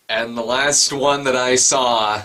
And the last one that I saw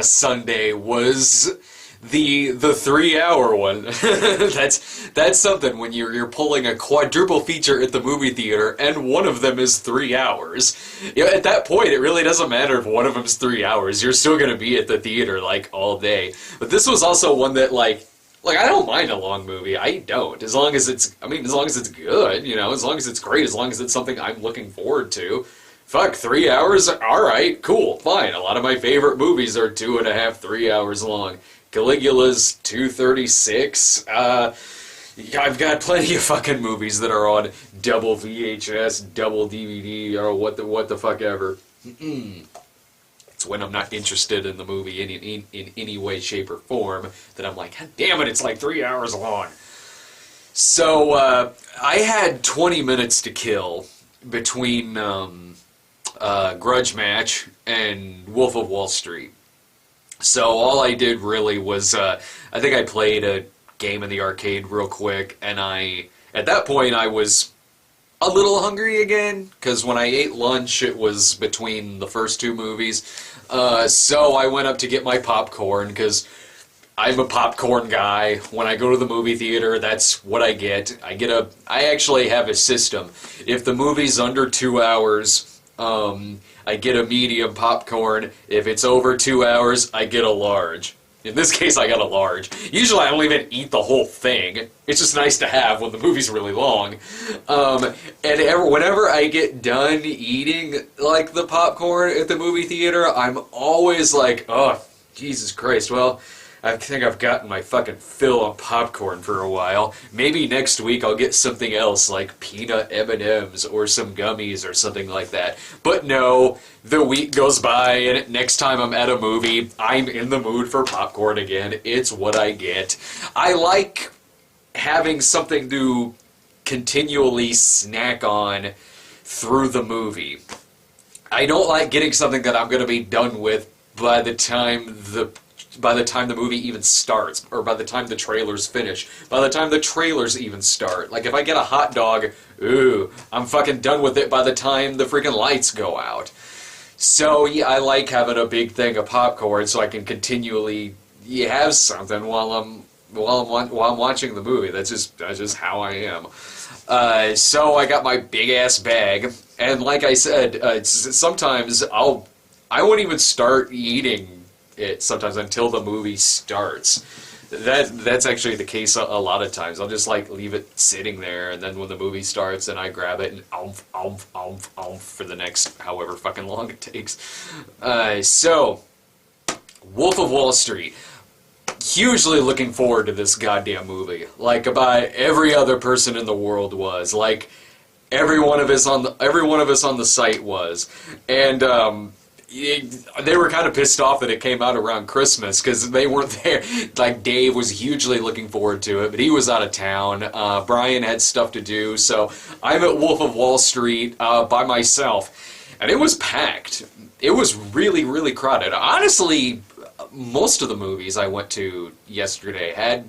Sunday was the 3 hour one. That's something when you're pulling a quadruple feature at the movie theater, and one of them is 3 hours. You know, at that point, it really doesn't matter if one of them's 3 hours. You're still gonna be at the theater like all day. But this was also one that like I don't mind a long movie. I don't, as long as it's as long as it's good, you know, as long as it's great, as long as it's something I'm looking forward to. Fuck, 3 hours? Alright, cool, fine. A lot of my favorite movies are 2.5, 3 hours long. Caligula's 236. I've got plenty of fucking movies that are on double VHS, double DVD, or what the fuck ever. It's when I'm not interested in the movie in any way, shape, or form that I'm like, God damn it, it's like 3 hours long. So, I had 20 minutes to kill between, Grudge Match and Wolf of Wall Street. So all I did really was, I think I played a game in the arcade real quick, and at that point I was a little hungry again, because when I ate lunch it was between the first two movies, so I went up to get my popcorn, because I'm a popcorn guy. When I go to the movie theater, that's what I get. I actually have a system. If the movie's under 2 hours, I get a medium popcorn. If it's over 2 hours, I get a large. In this case, I got a large. Usually I don't even eat the whole thing. It's just nice to have when the movie's really long. Whenever I get done eating, like, the popcorn at the movie theater, I'm always like, oh, Jesus Christ, well, I think I've gotten my fucking fill of popcorn for a while. Maybe next week I'll get something else, like peanut M&Ms or some gummies or something like that. But no, the week goes by, and next time I'm at a movie, I'm in the mood for popcorn again. It's what I get. I like having something to continually snack on through the movie. I don't like getting something that I'm going to be done with by the time the movie even starts, or by the time the trailers finish, by the time the trailers even start. Like, if I get a hot dog, ooh, I'm fucking done with it by the time the freaking lights go out. So, yeah, I like having a big thing of popcorn so I can continually have something while I'm watching the movie. That's just how I am. So I got my big ass bag, and like I said, sometimes I won't even start eating it sometimes until the movie starts. That's actually the case a lot of times. I'll just like leave it sitting there, and then when the movie starts, then I grab it and oomph for the next however fucking long it takes. So, Wolf of Wall Street. Hugely looking forward to this goddamn movie. Like about every other person in the world was. Like every one of us on the site was. And they were kind of pissed off that it came out around Christmas because they weren't there. Like, Dave was hugely looking forward to it, but he was out of town. Brian had stuff to do, so I'm at Wolf of Wall Street by myself, and it was packed. It was really, really crowded. Honestly, most of the movies I went to yesterday had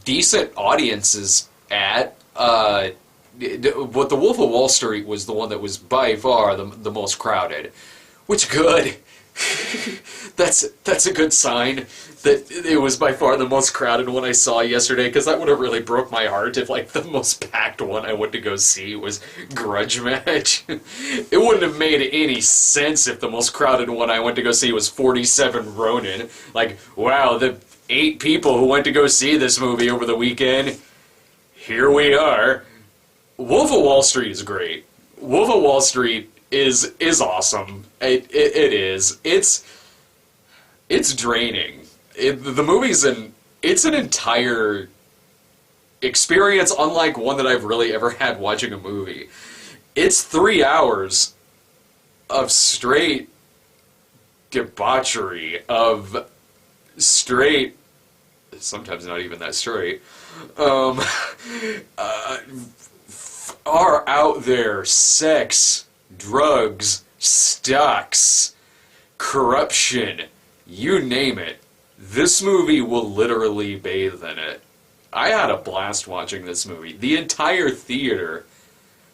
decent audiences at. But the Wolf of Wall Street was the one that was by far the most crowded. Which, good. That's a good sign that it was by far the most crowded one I saw yesterday, because that would have really broke my heart if, like, the most packed one I went to go see was Grudge Match. It wouldn't have made any sense if the most crowded one I went to go see was 47 Ronin. Like, wow, the 8 people who went to go see this movie over the weekend, here we are. Wolf of Wall Street is great. Wolf of Wall Street is awesome. It is. It's draining. The movie's it's an entire experience unlike one that I've really ever had watching a movie. It's 3 hours of straight debauchery, of straight, sometimes not even that straight, are out there sex, drugs, stocks, corruption, you name it. This movie will literally bathe in it. I had a blast watching this movie. The entire theater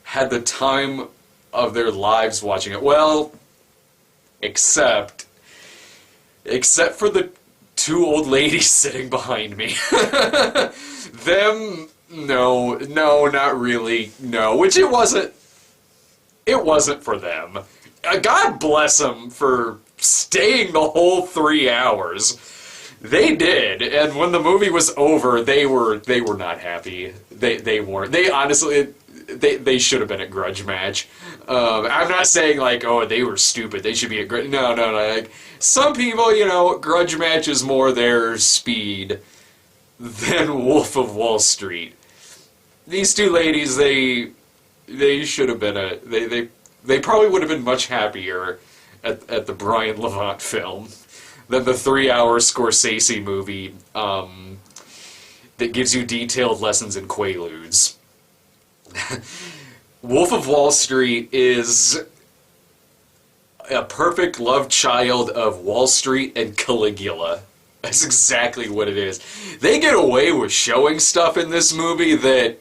had the time of their lives watching it. Well, except for the two old ladies sitting behind me. Them, no, not really, no. Which it wasn't for them. God bless them for staying the whole 3 hours. They did, and when the movie was over, they were not happy. They weren't. They honestly, they should have been at grudge match. I'm not saying like, oh, they were stupid. They should be at grudge. No. Like, some people, you know, grudge match is more their speed than Wolf of Wall Street. These two ladies, they should have been they probably would have been much happier at the Brian Levant film than the 3-hour Scorsese movie that gives you detailed lessons in Quaaludes. Wolf of Wall Street is a perfect love child of Wall Street and Caligula. That's exactly what it is. They get away with showing stuff in this movie that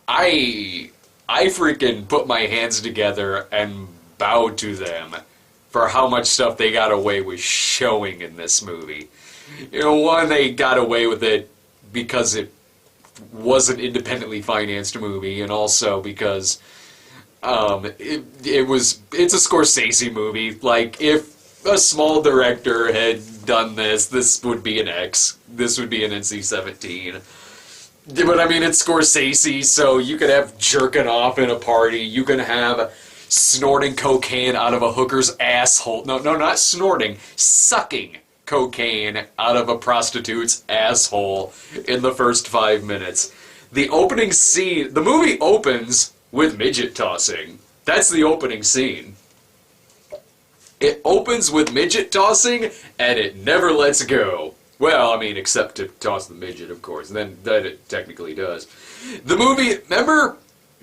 I freaking put my hands together and bowed to them for how much stuff they got away with showing in this movie. You know, one, they got away with it because it was an independently financed movie, and also because it's a Scorsese movie. Like, if a small director had done this would be an X. This would be an NC-17. But I mean, it's Scorsese, so you could have jerking off in a party. You can have snorting cocaine out of a hooker's asshole. No, not snorting. Sucking cocaine out of a prostitute's asshole in the first 5 minutes. The opening scene, the movie opens with midget tossing. That's the opening scene. It opens with midget tossing, and it never lets go. Well, I mean, except to toss the midget, of course. And then that it technically does. The movie, remember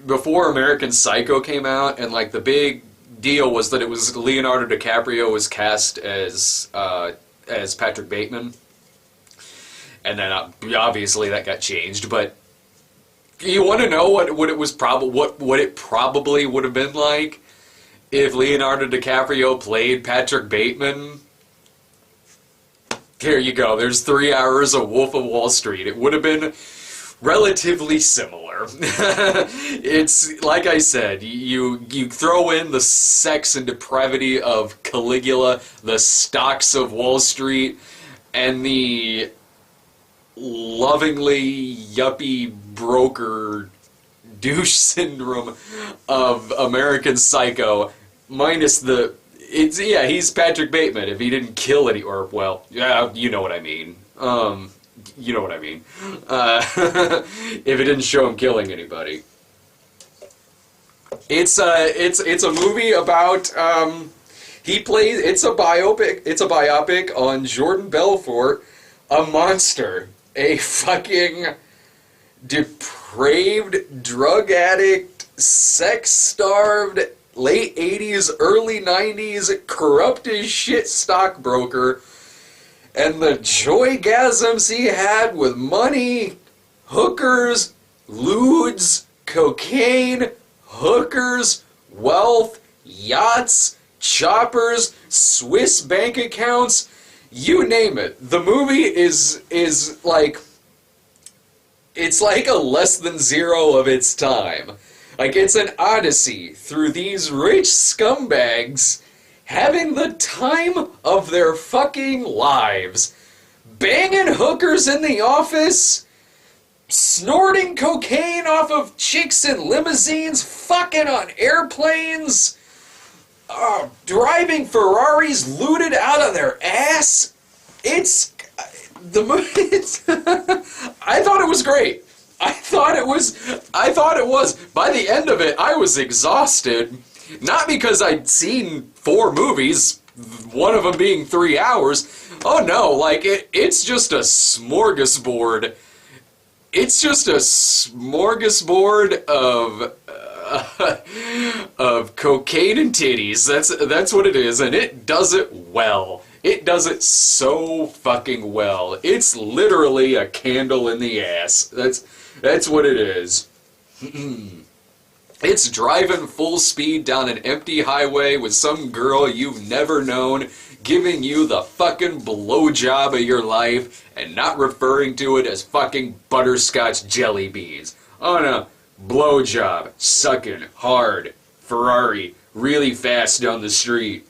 before American Psycho came out, and like the big deal was that it was Leonardo DiCaprio was cast as Patrick Bateman, and then obviously that got changed. But you want to know what it probably would have been like if Leonardo DiCaprio played Patrick Bateman? Here you go. There's 3 hours of Wolf of Wall Street. It would have been relatively similar. It's, like I said, you throw in the sex and depravity of Caligula, the stocks of Wall Street, and the lovingly yuppie broker douche syndrome of American Psycho, minus the... he's Patrick Bateman. If he didn't kill any... Or, well, yeah, you know what I mean. You know what I mean. If it didn't show him killing anybody. It's a movie about... It's a biopic on Jordan Belfort, a monster. A fucking depraved, drug addict, sex-starved, late 80s, early 90s, corrupt as shit stockbroker, and the joygasms he had with money, hookers, lewds, cocaine, hookers, wealth, yachts, choppers, Swiss bank accounts, you name it. The movie is like... It's like a less than zero of its time. Like, it's an odyssey through these rich scumbags having the time of their fucking lives. Banging hookers in the office, snorting cocaine off of chicks in limousines, fucking on airplanes, driving Ferraris looted out of their ass. It's... The movie... I thought it was great. I thought it was. By the end of it, I was exhausted. Not because I'd seen 4 movies, one of them being 3 hours. Oh no, like, it's just a smorgasbord. It's just a smorgasbord of cocaine and titties. That's what it is, and it does it well. It does it so fucking well. It's literally a candle in the ass. That's what it is. It's driving full speed down an empty highway with some girl you've never known giving you the fucking blowjob of your life and not referring to it as fucking butterscotch jelly beans. On a blowjob, sucking, hard, Ferrari, really fast down the street.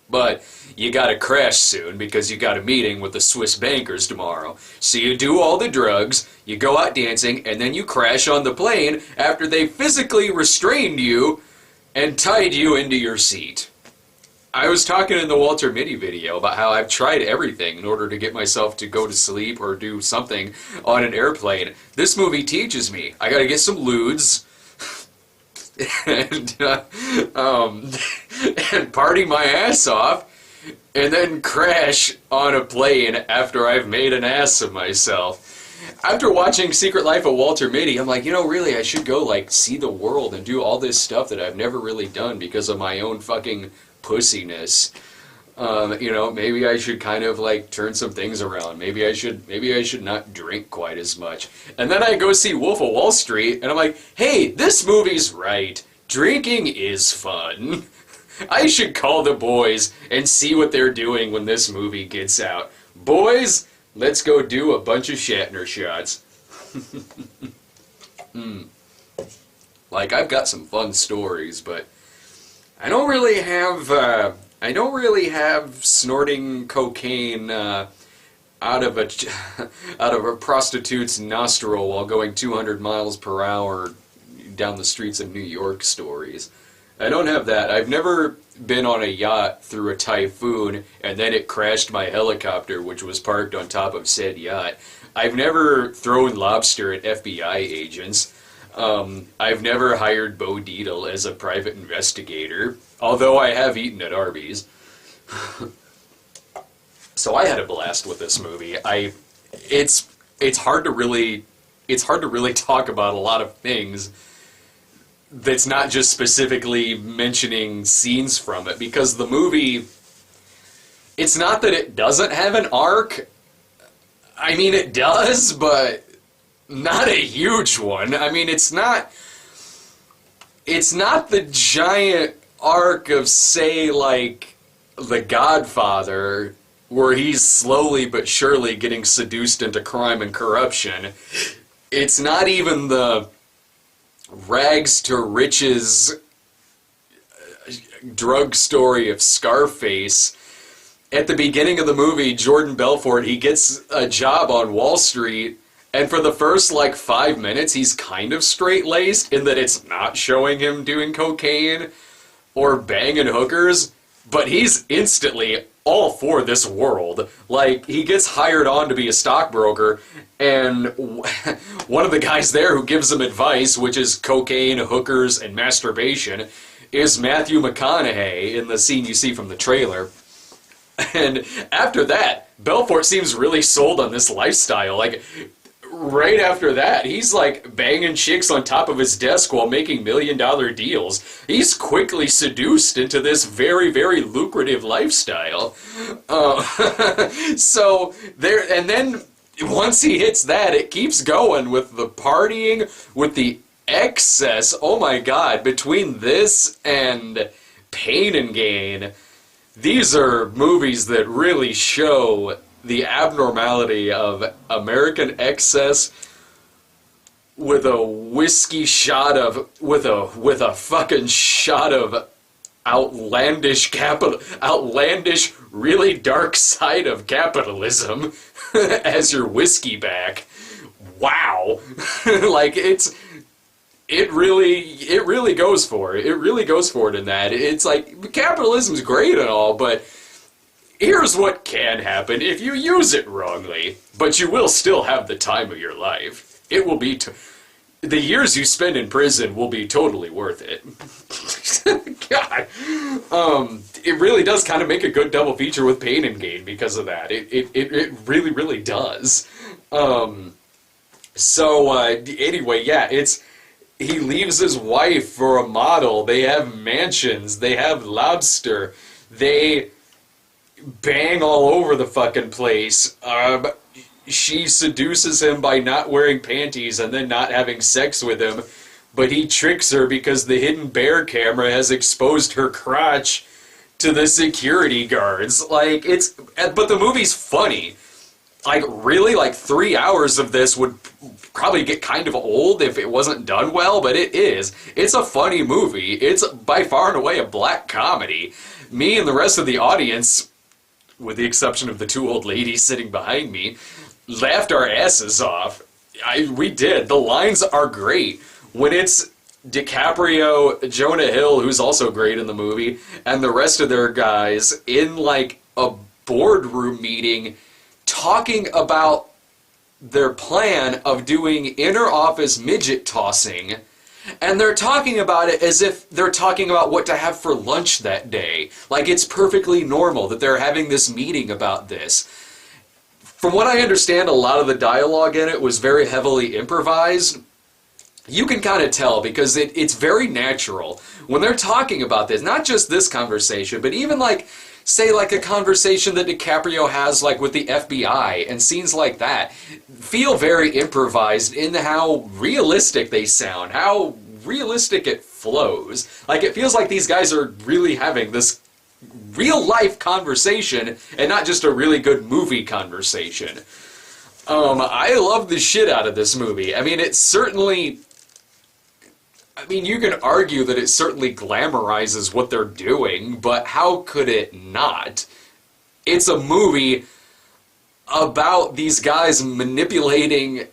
But you gotta crash soon because you got a meeting with the Swiss bankers tomorrow. So you do all the drugs, you go out dancing, and then you crash on the plane after they physically restrained you and tied you into your seat. I was talking in the Walter Mitty video about how I've tried everything in order to get myself to go to sleep or do something on an airplane. This movie teaches me. I gotta get some lewds and and party my ass off and then crash on a plane after I've made an ass of myself. After watching Secret Life of Walter Mitty, I'm like, you know, really, I should go, like, see the world and do all this stuff that I've never really done because of my own fucking pussiness. You know, maybe I should kind of, like, turn some things around. Maybe I should not drink quite as much. And then I go see Wolf of Wall Street, and I'm like, hey, this movie's right. Drinking is fun. I should call the boys and see what they're doing when this movie gets out. Boys, let's go do a bunch of Shatner shots. Like, I've got some fun stories, but I don't really have snorting cocaine out of a prostitute's nostril while going 200 miles per hour down the streets of New York stories. I don't have that. I've never been on a yacht through a typhoon and then it crashed my helicopter, which was parked on top of said yacht. I've never thrown lobster at FBI agents. I've never hired Bo Dietl as a private investigator, although I have eaten at Arby's. So I had a blast with this movie. It's hard to really talk about a lot of things that's not just specifically mentioning scenes from it, because the movie, it's not that it doesn't have an arc. I mean, it does, but not a huge one. I mean, it's not the giant arc of, say, like, The Godfather, where he's slowly but surely getting seduced into crime and corruption. It's not even the rags to riches drug story of Scarface. At the beginning of the movie, Jordan Belfort, he gets a job on Wall Street, and for the first, like, 5 minutes, he's kind of straight-laced in that it's not showing him doing cocaine or banging hookers, but he's instantly all for this world. Like, he gets hired on to be a stockbroker, and one of the guys there who gives him advice, which is cocaine, hookers, and masturbation, is Matthew McConaughey in the scene you see from the trailer. And after that, Belfort seems really sold on this lifestyle. Like, right after that, he's like banging chicks on top of his desk while making $1 million deals. He's quickly seduced into this very, very lucrative lifestyle. So there, and then once he hits that, it keeps going with the partying, with the excess. Oh my God! Between this and Pain and Gain, these are movies that really show the abnormality of American excess with a whiskey shot of, with a fucking shot of outlandish really dark side of capitalism as your whiskey back. Wow. Like, it really goes for it. It really goes for it in that. It's like, capitalism's great and all, but here's what can happen if you use it wrongly, but you will still have the time of your life. It will be, the years you spend in prison will be totally worth it. God. It really does kind of make a good double feature with Pain and Gain because of that. It really, really does. Anyway, yeah, he leaves his wife for a model. They have mansions. They have lobster. They bang all over the fucking place. She seduces him by not wearing panties and then not having sex with him, but he tricks her because the hidden bear camera has exposed her crotch to the security guards. Like, but the movie's funny. Like, really, like 3 hours of this would probably get kind of old if it wasn't done well, but it is. It's a funny movie. It's by far and away a black comedy. Me and the rest of the audience, with the exception of the two old ladies sitting behind me, laughed our asses off. We did. The lines are great. When it's DiCaprio, Jonah Hill, who's also great in the movie, and the rest of their guys in, like, a boardroom meeting talking about their plan of doing inter-office midget tossing, and they're talking about it as if they're talking about what to have for lunch that day. Like, it's perfectly normal that they're having this meeting about this. From what I understand, a lot of the dialogue in it was very heavily improvised. You can kind of tell because it's very natural. When they're talking about this, not just this conversation, but even like, say like a conversation that DiCaprio has like with the FBI and scenes like that, feel very improvised in how realistic they sound, how realistic it flows. Like, it feels like these guys are really having this real-life conversation and not just a really good movie conversation. I love the shit out of this movie. I mean, it certainly... I mean, you can argue that it certainly glamorizes what they're doing, but how could it not? It's a movie about these guys manipulating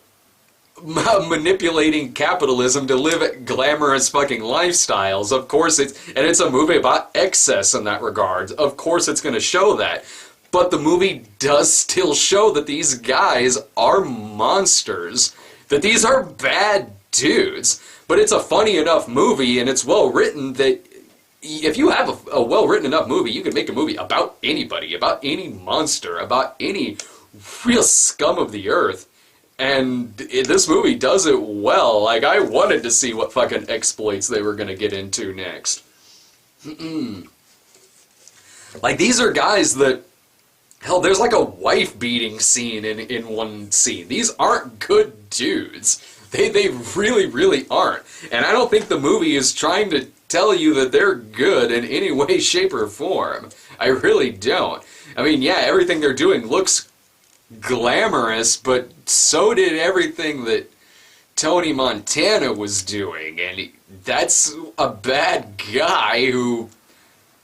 capitalism to live glamorous fucking lifestyles. Of course it's a movie about excess in that regard. Of course it's going to show that. But the movie does still show that these guys are monsters. That these are bad dudes. But it's a funny enough movie, and it's well written that if you have a well written enough movie, you can make a movie about anybody, about any monster, about any real scum of the earth. And this movie does it well. Like, I wanted to see what fucking exploits they were going to get into next. Like, these are guys that... Hell, there's like a wife-beating scene in one scene. These aren't good dudes. They really, really aren't. And I don't think the movie is trying to tell you that they're good in any way, shape, or form. I really don't. I mean, yeah, everything they're doing looks glamorous, but so did everything that Tony Montana was doing. And that's a bad guy who...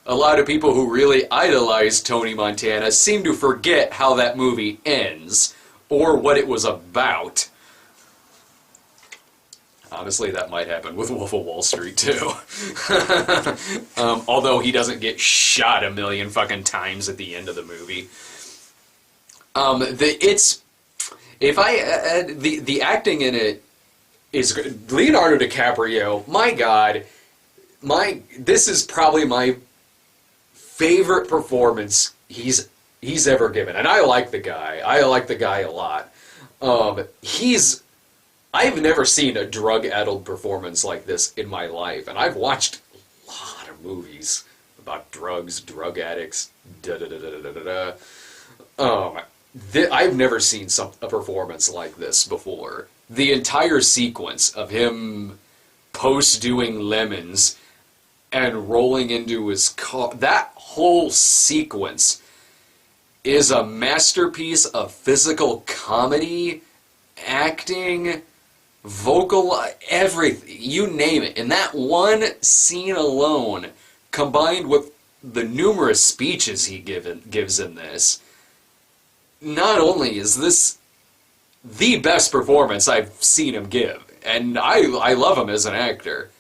A lot of people who really idolize Tony Montana seem to forget how that movie ends, or what it was about. Honestly, that might happen with Wolf of Wall Street, too. Although he doesn't get shot a million fucking times at the end of the movie. The acting in it is good. Leonardo DiCaprio, my God, this is probably my favorite performance he's ever given, and I like the guy. I like the guy a lot. I've never seen a drug-addled performance like this in my life, and I've watched a lot of movies about drugs, drug addicts, I've never seen a performance like this before. The entire sequence of him post-doing Lemons and rolling into his car, that whole sequence is a masterpiece of physical comedy, acting, vocal, everything, you name it. And that one scene alone, combined with the numerous speeches he gives in this, not only is this the best performance I've seen him give, and I love him as an actor,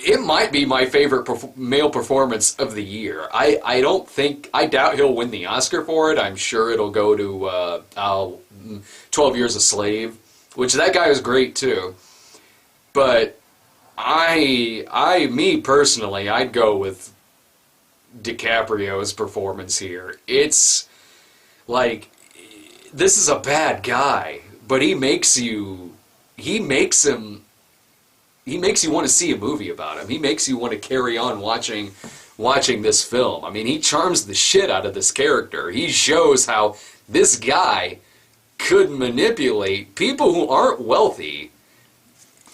it might be my favorite male performance of the year. I doubt he'll win the Oscar for it. I'm sure it'll go to 12 Years a Slave, which that guy is great too. But me personally, I'd go with DiCaprio's performance here. It's like, this is a bad guy, but he makes you want to see a movie about him. He makes you want to carry on watching this film. I mean, he charms the shit out of this character. He shows how this guy could manipulate people who aren't wealthy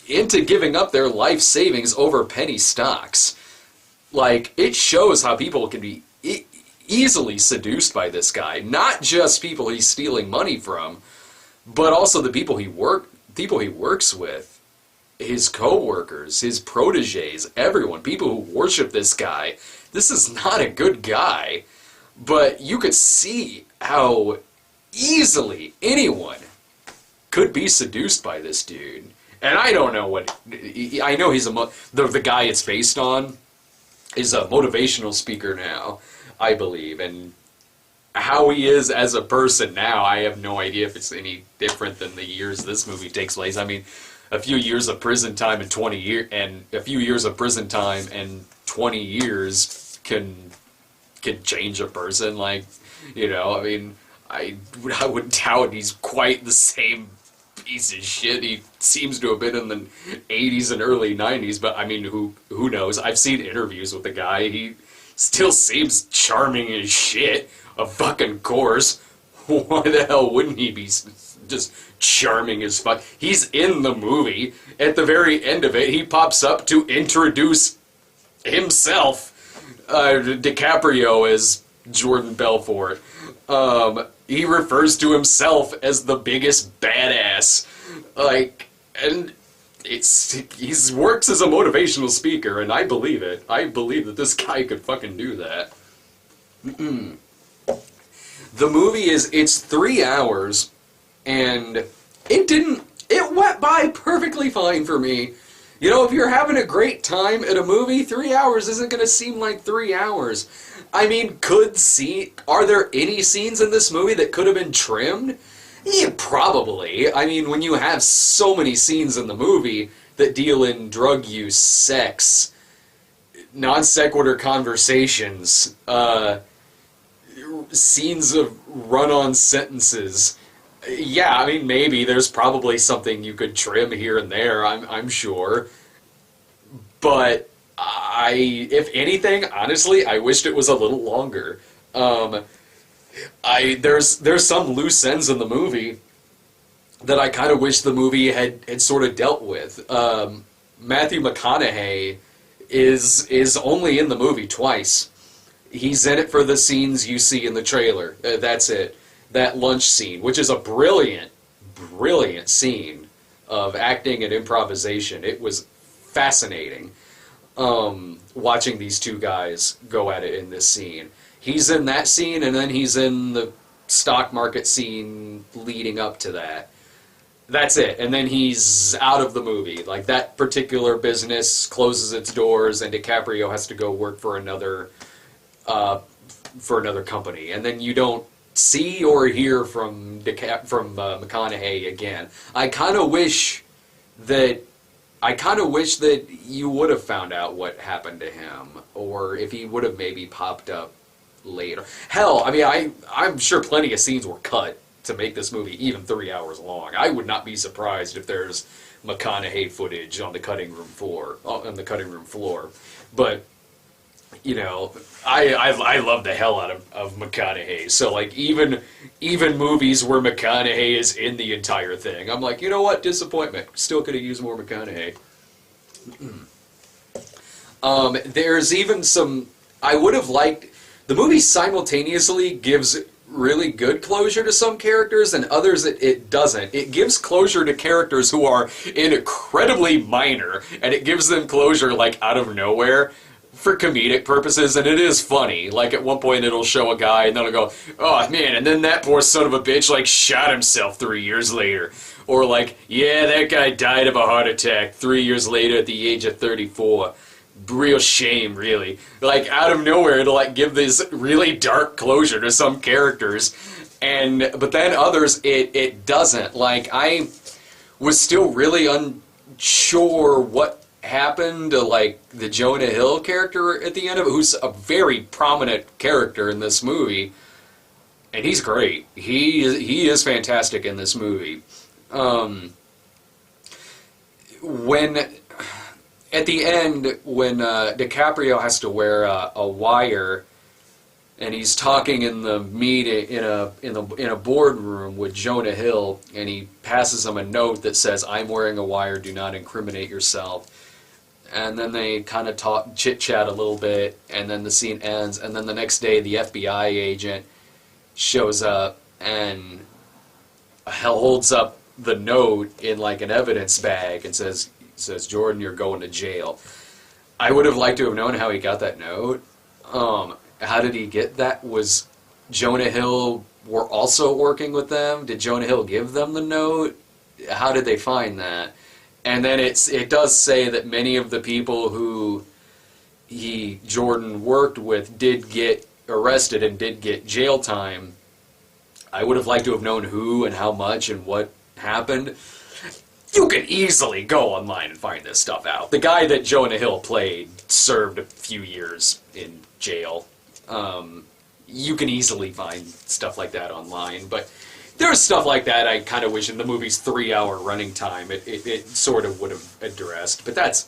into giving up their life savings over penny stocks. Like, it shows how people can be easily seduced by this guy. Not just people he's stealing money from, but also the people he works with, his co-workers, his proteges, everyone, people who worship this guy. This is not a good guy, but you could see how easily anyone could be seduced by this dude. And I don't know what... I know he's the guy it's based on is a motivational speaker now, I believe. And how he is as a person now, I have no idea if it's any different than the years this movie takes place. I mean, a few years of prison time and 20 years... And a few years of prison time and 20 years can change a person. Like, you know, I mean... I would doubt he's quite the same piece of shit he seems to have been in the 80s and early 90s, but I mean, who knows? I've seen interviews with the guy. He still seems charming as shit, of fucking course. Why the hell wouldn't he be just charming as fuck? He's in the movie. At the very end of it, he pops up to introduce himself, DiCaprio as Jordan Belfort. He refers to himself as the biggest badass. Like, and he works as a motivational speaker, and I believe it. I believe that this guy could fucking do that. The movie it's 3 hours, and it went by perfectly fine for me. You know, if you're having a great time at a movie, 3 hours isn't going to seem like 3 hours. I mean, are there any scenes in this movie that could have been trimmed? Yeah, probably. I mean, when you have so many scenes in the movie that deal in drug use, sex, non sequitur conversations, scenes of run-on sentences, yeah, I mean, maybe there's probably something you could trim here and there, I'm sure. But if anything, honestly, I wished it was a little longer. There's some loose ends in the movie that I kind of wish the movie had sort of dealt with. Matthew McConaughey is only in the movie twice. He's in it for the scenes you see in the trailer. That's it. That lunch scene, which is a brilliant, brilliant scene of acting and improvisation. It was fascinating watching these two guys go at it in this scene. He's in that scene, and then he's in the stock market scene leading up to that. That's it. And then he's out of the movie. Like, that particular business closes its doors, and DiCaprio has to go work for another company. And then you don't see or hear from McConaughey again. I kind of wish that you would have found out what happened to him, or if he would have maybe popped up later. Hell, I mean, I'm sure plenty of scenes were cut to make this movie even 3 hours long. I would not be surprised if there's McConaughey footage on the cutting room floor. But you know, I love the hell out of McConaughey. So, like, even movies where McConaughey is in the entire thing, I'm like, you know what? Disappointment. Still could have used more McConaughey. There's even some... I would have liked... The movie simultaneously gives really good closure to some characters, and others it doesn't. It gives closure to characters who are incredibly minor, and it gives them closure, like, out of nowhere, for comedic purposes, and it is funny. Like, at one point it'll show a guy, and then it'll go, oh man, and then that poor son of a bitch, like, shot himself 3 years later. Or like, yeah, that guy died of a heart attack 3 years later at the age of 34. Real shame, really. Like, out of nowhere, it'll, like, give this really dark closure to some characters, but then others, it doesn't. Like, I was still really unsure what happened to, like, the Jonah Hill character at the end of it, who's a very prominent character in this movie, and he's great. He is fantastic in this movie. At the end, when DiCaprio has to wear a wire and he's talking in the meeting in a boardroom with Jonah Hill, and he passes him a note that says, "I'm wearing a wire. Do not incriminate yourself." And then they kind of talk, chit chat a little bit, and then the scene ends. And then the next day, the FBI agent shows up and holds up the note in like an evidence bag and says, "Jordan, you're going to jail." I would have liked to have known how he got that note. How did he get that? Was Jonah Hill were also working with them? Did Jonah Hill give them the note? How did they find that? And then it does say that many of the people who Jordan worked with did get arrested and did get jail time. I would have liked to have known who and how much and what happened. You can easily go online and find this stuff out. The guy that Jonah Hill played served a few years in jail. You can easily find stuff like that online, but there's stuff like that I kind of wish in the movie's 3-hour running time it sort of would have addressed, but that's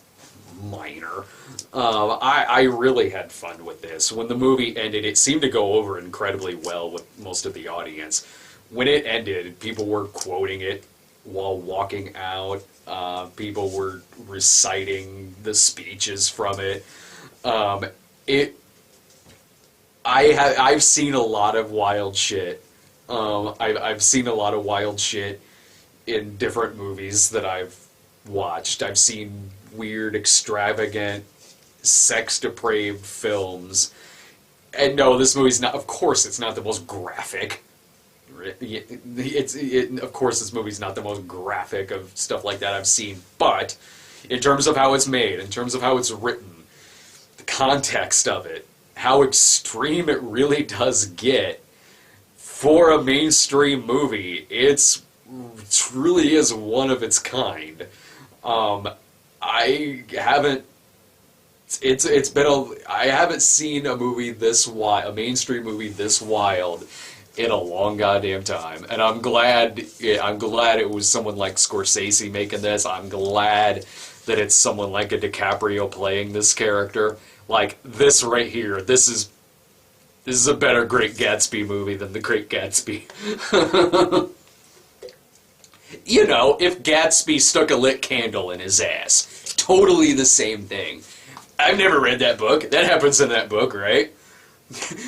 minor. I really had fun with this. When the movie ended, it seemed to go over incredibly well with most of the audience. When it ended, people were quoting it while walking out. People were reciting the speeches from it. I've seen a lot of wild shit. I've seen a lot of wild shit in different movies that I've watched. I've seen weird, extravagant, sex-depraved films. And no, this movie's not, of course it's not the most graphic. Of course this movie's not the most graphic of stuff like that I've seen, but in terms of how it's made, in terms of how it's written, the context of it, how extreme it really does get, for a mainstream movie, it truly is one of its kind. I haven't seen a movie this wild, a mainstream movie this wild, in a long goddamn time, and I'm glad it was someone like Scorsese making this. I'm glad that it's someone like a DiCaprio playing this character. Like this right here, this is a better Great Gatsby movie than The Great Gatsby. You know, if Gatsby stuck a lit candle in his ass. Totally the same thing. I've never read that book. That happens in that book, right?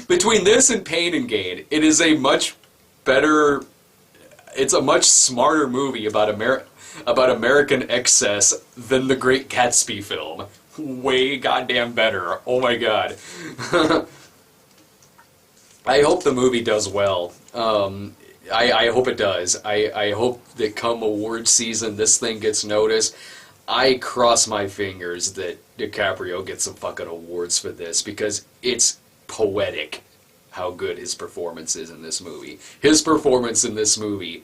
Between this and Pain and Gain, it is a much better... It's a much smarter movie about American excess than The Great Gatsby film. Way goddamn better. Oh my god. I hope the movie does well. I hope it does. I hope that come award season this thing gets noticed. I cross my fingers that DiCaprio gets some fucking awards for this, because it's poetic how good his performance is in this movie. His performance in this movie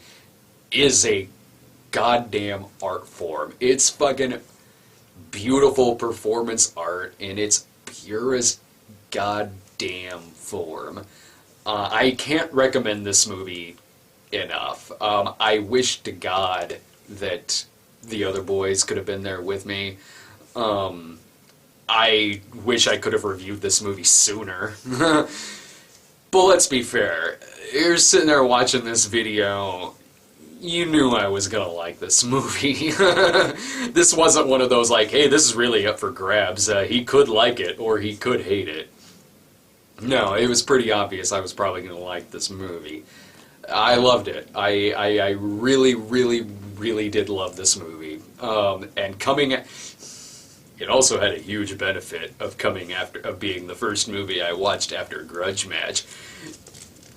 is a goddamn art form. It's fucking beautiful performance art in its purest goddamn form. I can't recommend this movie enough. I wish to God that the other boys could have been there with me. I wish I could have reviewed this movie sooner. But let's be fair. You're sitting there watching this video, you knew I was gonna like this movie. This wasn't one of those like, hey, this is really up for grabs. He could like it, or he could hate it. No, it was pretty obvious I was probably gonna like this movie. I loved it. I really, really, really did love this movie. And it also had a huge benefit of being the first movie I watched after Grudge Match.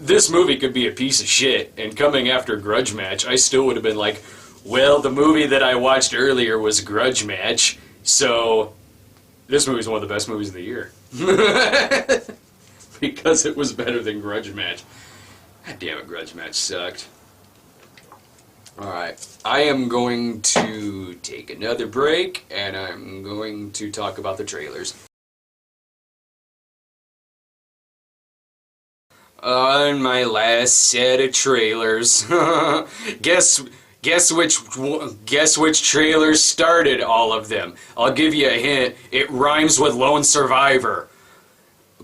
This movie could be a piece of shit, and coming after Grudge Match, I still would have been like, well, the movie that I watched earlier was Grudge Match, so this movie's one of the best movies of the year. Because it was better than Grudge Match. God damn it, Grudge Match sucked. Alright, I am going to take another break, and I'm going to talk about the trailers. On my last set of trailers, guess which trailers started all of them. I'll give you a hint. It rhymes with Lone Survivor.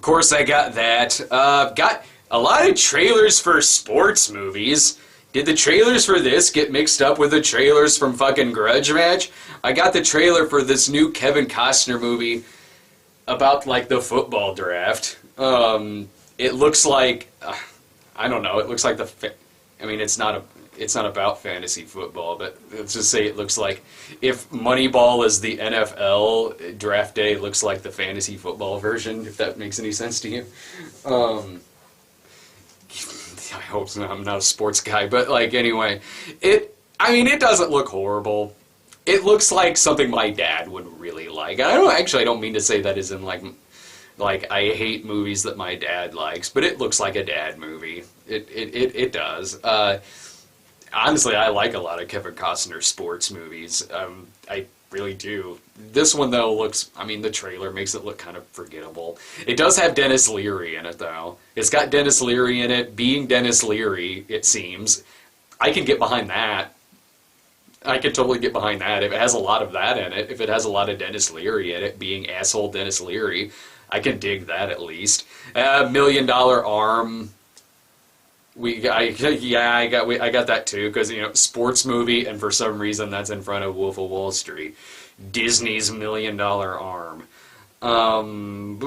course, I got that. Got a lot of trailers for sports movies. Did the trailers for this get mixed up with the trailers from fucking Grudge Match? I got the trailer for this new Kevin Costner movie about, like, the football draft. It looks like, I don't know, it looks like I mean, it's not about fantasy football, but let's just say it looks like if Moneyball is the NFL, Draft Day looks like the fantasy football version, if that makes any sense to you. I hope so. I'm not a sports guy, but, like, anyway, I mean, it doesn't look horrible. It looks like something my dad would really like. I don't mean to say that as in, like I hate movies that my dad likes, but it looks like a dad movie. It does. Honestly, I like a lot of Kevin Costner sports movies. I really do. This one, though, the trailer makes it look kind of forgettable. It does have Dennis Leary in it, though. It's got Dennis Leary in it. Being Dennis Leary, it seems. I can get behind that. I can totally get behind that. If it has a lot of that in it, if it has a lot of Dennis Leary in it, being asshole Dennis Leary, I can dig that at least. $1 Million Arm. I got that too, because, sports movie, and for some reason that's in front of Wolf of Wall Street. Disney's $1 Million Arm. And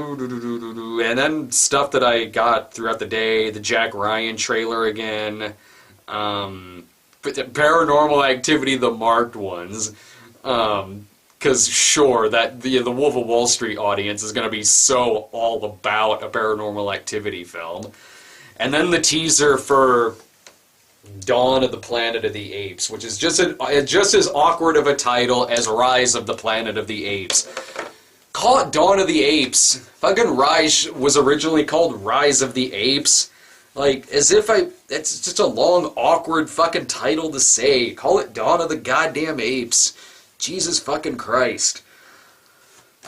then stuff that I got throughout the day, the Jack Ryan trailer again, but the Paranormal Activity, the marked ones, because sure, that the Wolf of Wall Street audience is going to be so all about a Paranormal Activity film. And then the teaser for Dawn of the Planet of the Apes, which is just as awkward of a title as Rise of the Planet of the Apes. Call it Dawn of the Apes. Fucking Rise was originally called Rise of the Apes. Like, as if it's just a long, awkward fucking title to say. Call it Dawn of the goddamn Apes. Jesus fucking Christ.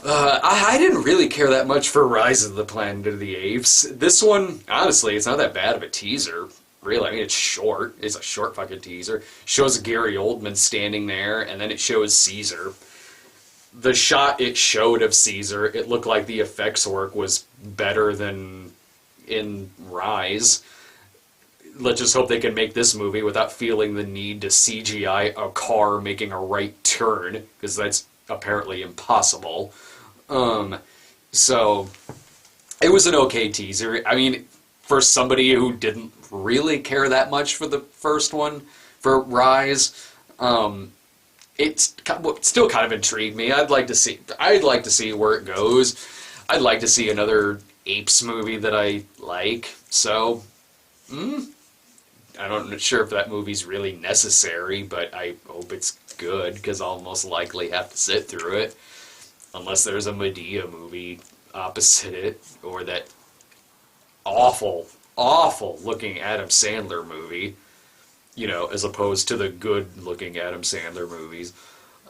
I didn't really care that much for Rise of the Planet of the Apes. This one, honestly, it's not that bad of a teaser. Really, I mean, it's short. It's a short fucking teaser. Shows Gary Oldman standing there, and then it shows Caesar. The shot it showed of Caesar, it looked like the effects work was better than in Rise. Let's just hope they can make this movie without feeling the need to CGI a car making a right turn, because that's apparently impossible. So it was an okay teaser. I mean, for somebody who didn't really care that much for the first one, for Rise, it's still kind of intrigued me. I'd like to see where it goes. I'd like to see another Apes movie that I like. So, I'm not sure if that movie's really necessary, but I hope it's good, because I'll most likely have to sit through it. Unless there's a Medea movie opposite it, or that awful, awful looking Adam Sandler movie, as opposed to the good looking Adam Sandler movies.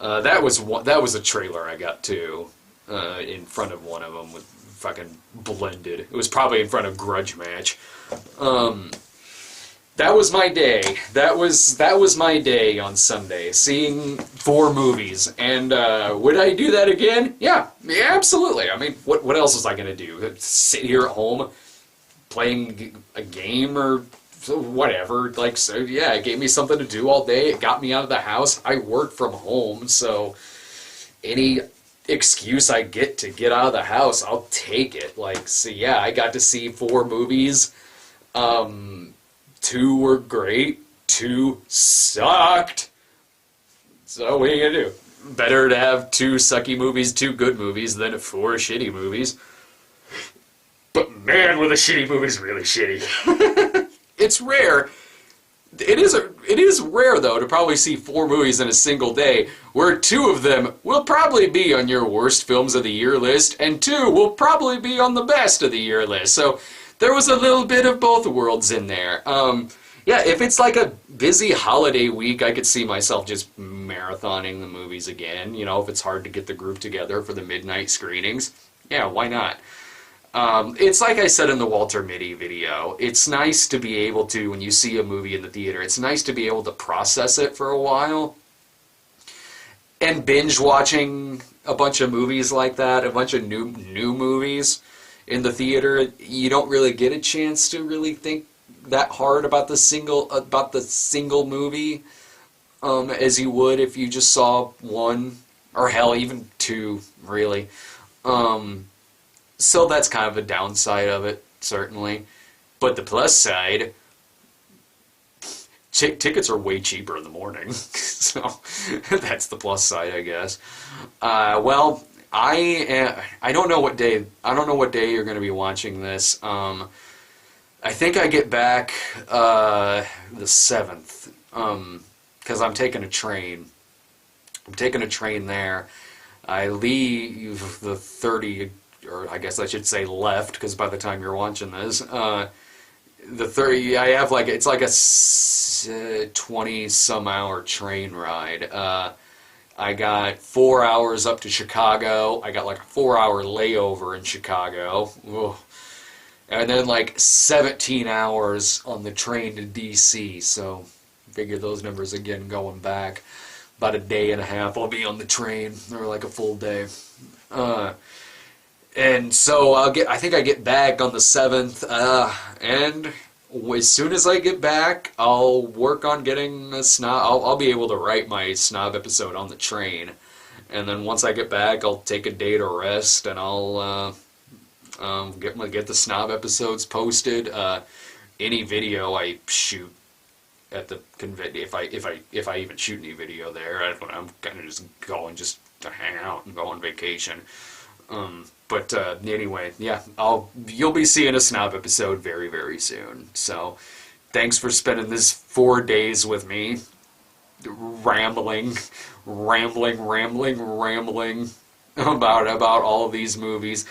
That was a trailer I got too, in front of one of them with fucking blended. It was probably in front of Grudge Match. That was my day. That was my day on Sunday, seeing 4 movies. And would I do that again? Yeah, absolutely. I mean, what else was I going to do? Sit here at home playing a game or whatever? Like, so yeah, it gave me something to do all day. It got me out of the house. I work from home, so any excuse I get to get out of the house, I'll take it. Like, so yeah, I got to see 4 movies. 2 were great, 2 sucked. So what are you gonna do? Better to have 2 sucky movies, 2 good movies, than 4 shitty movies. But man, were the shitty movies really shitty. It's rare. It is rare, though, to probably see 4 movies in a single day, where 2 of them will probably be on your worst films of the year list, and 2 will probably be on the best of the year list. So there was a little bit of both worlds in there. Yeah, if it's like a busy holiday week, I could see myself just marathoning the movies again. If it's hard to get the group together for the midnight screenings. Yeah, why not? It's like I said in the Walter Mitty video. It's nice to be able to, when you see a movie in the theater, it's nice to be able to process it for a while. And binge watching a bunch of movies like that, a bunch of new movies, in the theater, you don't really get a chance to really think that hard about the single movie as you would if you just saw one, or hell, even two, really. So that's kind of a downside of it, certainly. But the plus side, tickets are way cheaper in the morning, so that's the plus side, I guess. Well, I don't know what day you're going to be watching this. I think I get back the 7th, because I'm taking a train. I'm taking a train there. I leave the 30, or I guess I should say left, because by the time you're watching this, the 30, I have like, it's like a 20-some hour train ride. I got 4 hours up to Chicago. I got like a 4-hour layover in Chicago. Ugh. And then like 17 hours on the train to DC. So figure those numbers again going back. About a day and a half I'll be on the train, or like a full day. And so I think I get back on the 7th, and as soon as I get back, I'll work on getting a snob. I'll be able to write my snob episode on the train, and then once I get back, I'll take a day to rest, and I'll get the snob episodes posted. Any video I shoot at the convention, if I even shoot any video there, I'm kind of just going just to hang out and go on vacation. But anyway, yeah, you'll be seeing a snob episode very, very soon. So, thanks for spending this 4 days with me, rambling about all of these movies.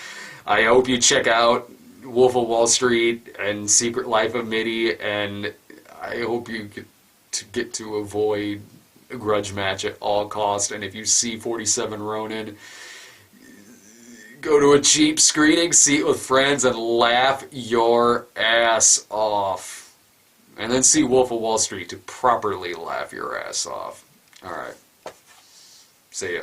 I hope you check out Wolf of Wall Street and Secret Life of Mitty, and I hope you get to avoid a grudge match at all costs. And if you see 47 Ronin, go to a cheap screening, see it with friends, and laugh your ass off. And then see Wolf of Wall Street to properly laugh your ass off. Alright. See ya.